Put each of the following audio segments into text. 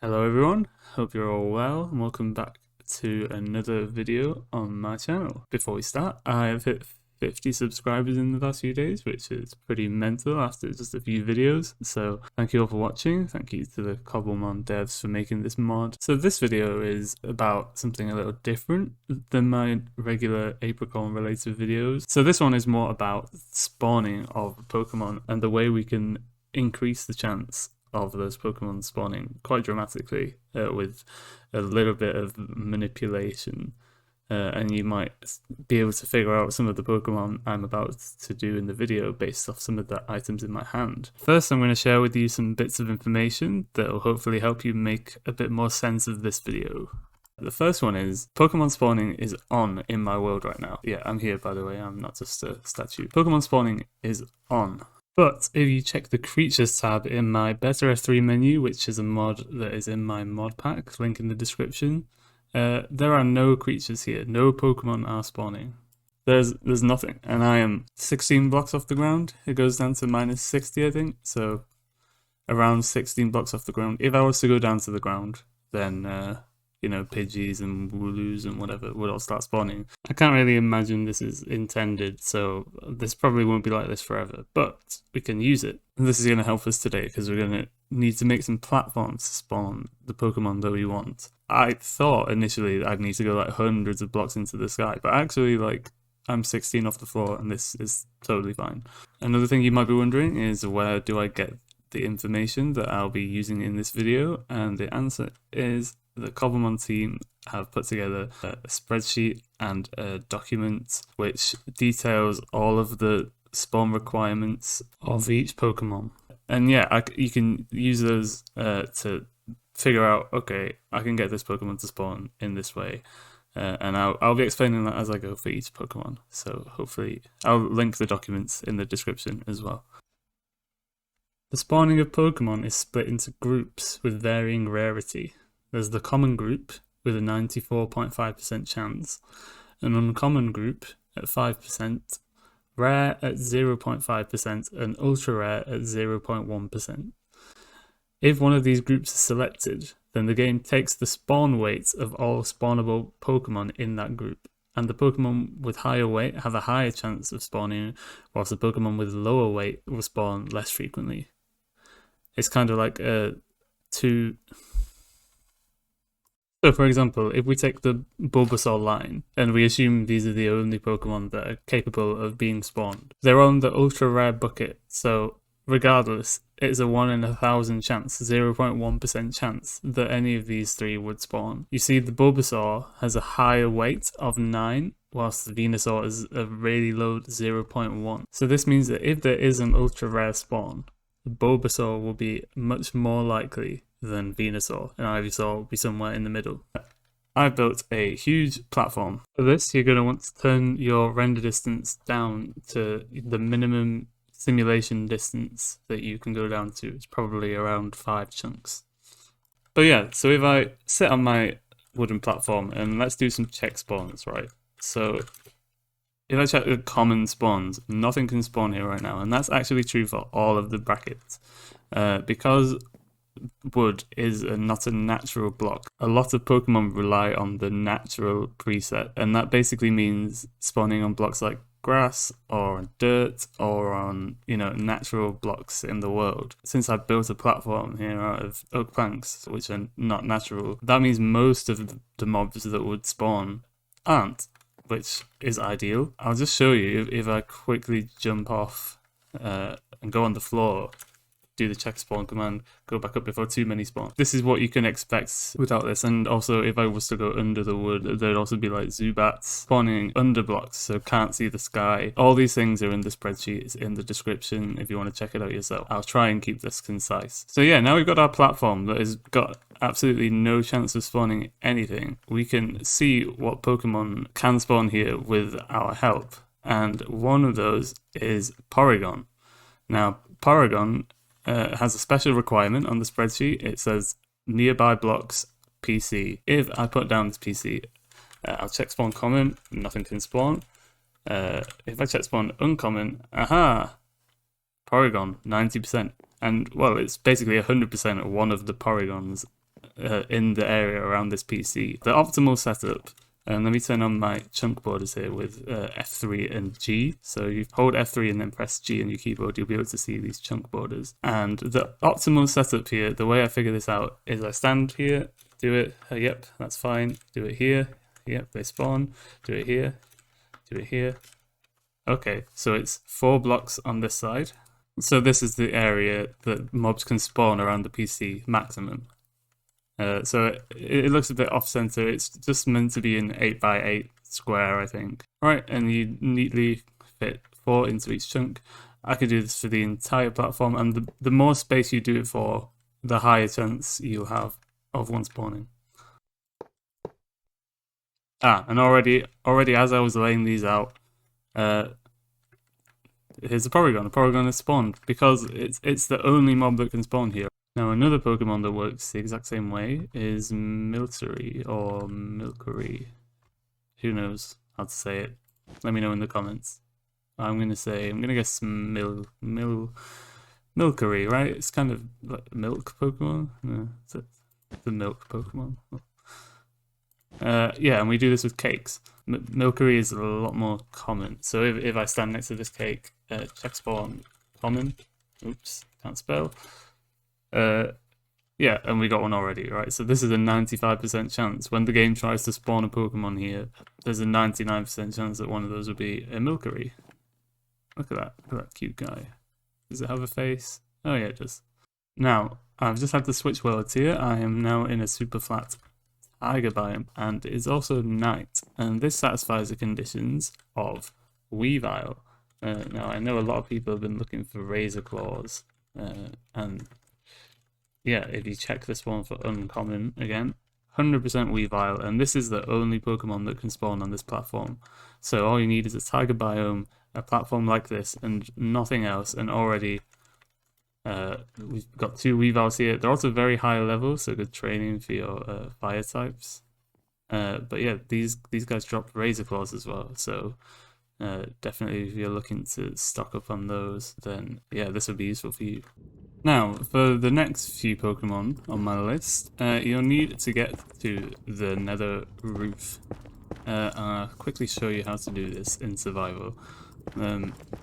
Hello everyone, hope you're all well and welcome back to another video on my channel. Before we start, I have hit 50 subscribers in the past few days, which is pretty mental after just a few videos. So thank you all for watching, thank you to the Cobblemon devs for making this mod. So this video is about something a little different than my regular Apricot related videos. So this one is more about spawning of Pokemon and the way we can increase the chance of those Pokemon spawning quite dramatically with a little bit of manipulation, and you might be able to figure out some of the Pokemon I'm about to do in the video based off some of the items in my hand. First, I'm going to share with you some bits of information that will hopefully help you make a bit more sense of this video. The first one is Pokemon spawning is on in my world right now. Yeah, I'm here by the way, I'm not just a statue. Pokemon spawning is on. But if you check the creatures tab in my Better F3 menu, which is a mod that is in my mod pack, link in the description, there are no creatures here. No Pokemon are spawning. There's nothing, and I am 16 blocks off the ground. It goes down to minus 60, I think, so around 16 blocks off the ground. If I was to go down to the ground, then you know, Pidgeys and Wooloos and whatever would all start spawning. I can't really imagine this is intended, so this probably won't be like this forever, but we can use it. And this is going to help us today because we're going to need to make some platforms to spawn the Pokemon that we want. I thought initially I'd need to go like hundreds of blocks into the sky, but actually like I'm 16 off the floor and this is totally fine. Another thing you might be wondering is where do I get the information that I'll be using in this video, and the answer is the Cobblemon team have put together a spreadsheet and a document which details all of the spawn requirements of each Pokemon. And yeah, you can use those to figure out, okay, I can get this Pokemon to spawn in this way. And I'll be explaining that as I go for each Pokemon. So hopefully I'll link the documents in the description as well. The spawning of Pokemon is split into groups with varying rarity. There's the common group with a 94.5% chance, an uncommon group at 5%, rare at 0.5%, and ultra rare at 0.1%. If one of these groups is selected, then the game takes the spawn weight of all spawnable Pokemon in that group, and the Pokemon with higher weight have a higher chance of spawning, whilst the Pokemon with lower weight will spawn less frequently. It's kind of like So for example, if we take the Bulbasaur line, and we assume these are the only Pokemon that are capable of being spawned, they're on the ultra rare bucket, so regardless, it's a 1 in 1,000 chance, 0.1% chance that any of these three would spawn. You see the Bulbasaur has a higher weight of 9, whilst the Venusaur is a really low 0.1. So this means that if there is an ultra rare spawn, the Bulbasaur will be much more likely than Venusaur, and Ivysaur will be somewhere in the middle. I've built a huge platform. For this, you're going to want to turn your render distance down to the minimum simulation distance that you can go down to. It's probably around 5 chunks. But yeah, so if I sit on my wooden platform and let's do some check spawns, right? So if I check the common spawns, nothing can spawn here right now, and that's actually true for all of the brackets. Because wood is not a natural block, a lot of Pokemon rely on the natural preset, and that basically means spawning on blocks like grass or on dirt or on, you know, natural blocks in the world. Since I built a platform here out of oak planks, which are not natural, that means most of the mobs that would spawn aren't, which is ideal. I'll just show you if I quickly jump off and go on the floor, do the check spawn command, go back up before too many spawn. This is what you can expect without this, and also if I was to go under the wood, there'd also be like Zubats spawning under blocks, so can't see the sky. All these things are in the spreadsheet, it's in the description if you want to check it out yourself. I'll try and keep this concise. So yeah, now we've got our platform that has got absolutely no chance of spawning anything. We can see what Pokemon can spawn here with our help, and one of those is Porygon. Now, Porygon has a special requirement on the spreadsheet. It says nearby blocks PC. If I put down this PC, I'll check spawn common, nothing can spawn. If I check spawn uncommon, aha, Porygon, 90%. And well, it's basically 100% one of the Porygons in the area around this PC. The optimal setup, and let me turn on my chunk borders here with F3 and G. So you hold F3 and then press G on your keyboard, you'll be able to see these chunk borders. And the optimal setup here, the way I figure this out is I stand here, do it, yep, that's fine, do it here, yep, they spawn, do it here, do it here. Okay, so it's 4 blocks on this side. So this is the area that mobs can spawn around the PC maximum. So it looks a bit off-center. It's just meant to be an 8x8 square, I think. Right, and you neatly fit 4 into each chunk. I could do this for the entire platform, and the more space you do it for, the higher chance you'll have of one spawning. And already as I was laying these out, here's a Porygon. The Porygon has spawned because it's the only mob that can spawn here. Now another Pokemon that works the exact same way is Milcery or Milcery. Who knows how to say it? Let me know in the comments. I'm gonna guess Milcery, right? It's kind of like a milk Pokemon. It's a milk Pokemon. Yeah, and we do this with cakes. Milcery is a lot more common. So if I stand next to this cake, check spawn common. Oops, can't spell. Yeah, and we got one already, right? So this is a 95% chance. When the game tries to spawn a Pokemon here, there's a 99% chance that one of those would be a Milcery. Look at that cute guy. Does it have a face? Oh yeah, it does. Now, I've just had to switch worlds here. I am now in a super flat taiga biome, and it's also night, and this satisfies the conditions of Weavile. Now, I know a lot of people have been looking for Razor Claws, and yeah, if you check this one for uncommon again, 100% Weavile, and this is the only Pokemon that can spawn on this platform. So all you need is a taiga biome, a platform like this, and nothing else, and already we've got 2 Weaviles here. They're also very high level, so good training for your fire types. But yeah, these guys drop Razor Claws as well, so definitely if you're looking to stock up on those, then yeah, this would be useful for you. Now, for the next few Pokemon on my list, you'll need to get to the Nether Roof. I'll quickly show you how to do this in survival.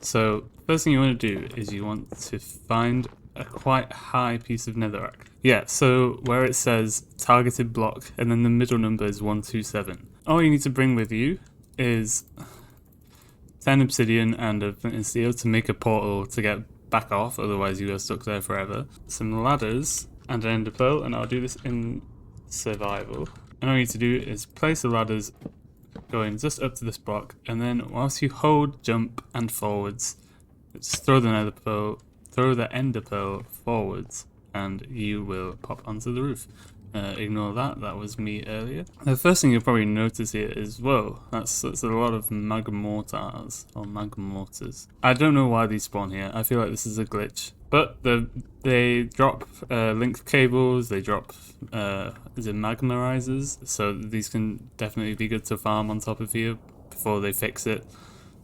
So, first thing you want to do is you want to find a quite high piece of netherrack. Yeah, so where it says targeted block and then the middle number is 127. All you need to bring with you is 10 obsidian and a flint and steel to make a portal to get back off, otherwise you are stuck there forever. Some ladders and an ender pearl, and I'll do this in survival. And all you need to do is place the ladders going just up to this block, and then whilst you hold jump and forwards, just throw the ender pearl forwards, and you will pop onto the roof. Ignore that was me earlier. The first thing you'll probably notice here is, whoa, that's a lot of Magmortars, or Magmortars. I don't know why these spawn here, I feel like this is a glitch. But they drop link cables, they drop magmarizers, so these can definitely be good to farm on top of here before they fix it.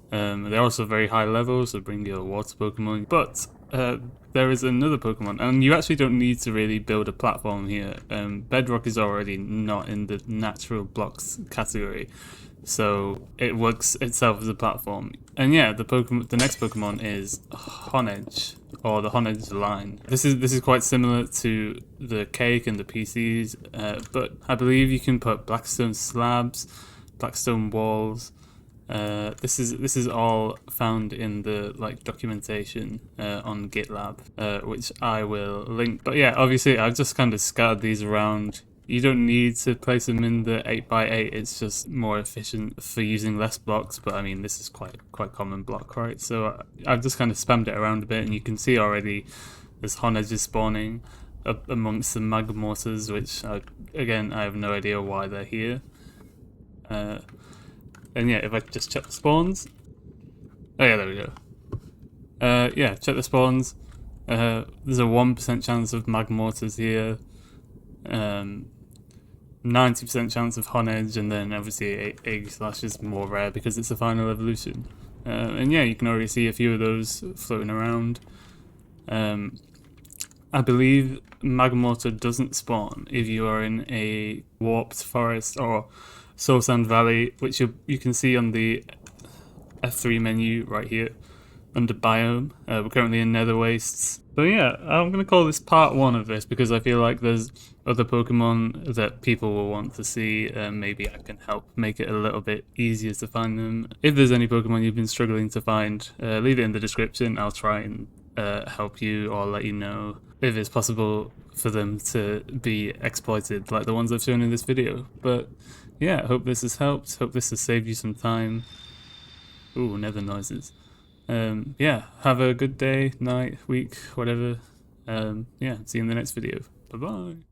They're also very high level, so bring your water Pokemon. But there is another Pokemon, and you actually don't need to really build a platform here. Bedrock is already not in the natural blocks category, so it works itself as a platform. And yeah, the next Pokemon is Honedge, or the Honedge line. This is quite similar to the cake and the PCs, but I believe you can put blackstone slabs, blackstone walls. This is all found in the documentation on GitLab, which I will link. But yeah, obviously I've just kind of scattered these around. You don't need to place them in the 8x8. It's just more efficient for using less blocks. But I mean, this is quite common block, right? So I've just kind of spammed it around a bit, and you can see already there's Honedge spawning up amongst the Magmortars, which I have no idea why they're here. And yeah, if I just check the spawns, oh yeah, there we go. Yeah, check the spawns. There's a 1% chance of Magmortars here, 90% chance of Honedge, and then obviously Aegislash is more rare because it's the final evolution. And yeah, you can already see a few of those floating around. I believe Magmortar doesn't spawn if you are in a warped forest or soul sand valley, which you can see on the F3 menu right here under biome. We're currently in Nether Wastes. So yeah, I'm going to call this part 1 of this because I feel like there's other Pokemon that people will want to see. Maybe I can help make it a little bit easier to find them. If there's any Pokemon you've been struggling to find, leave it in the description. I'll try and help you or let you know if it's possible for them to be exploited like the ones I've shown in this video. But yeah, I hope this has helped. Hope this has saved you some time. Ooh, nether noises. Yeah, have a good day, night, week, whatever. Yeah, see you in the next video. Bye bye.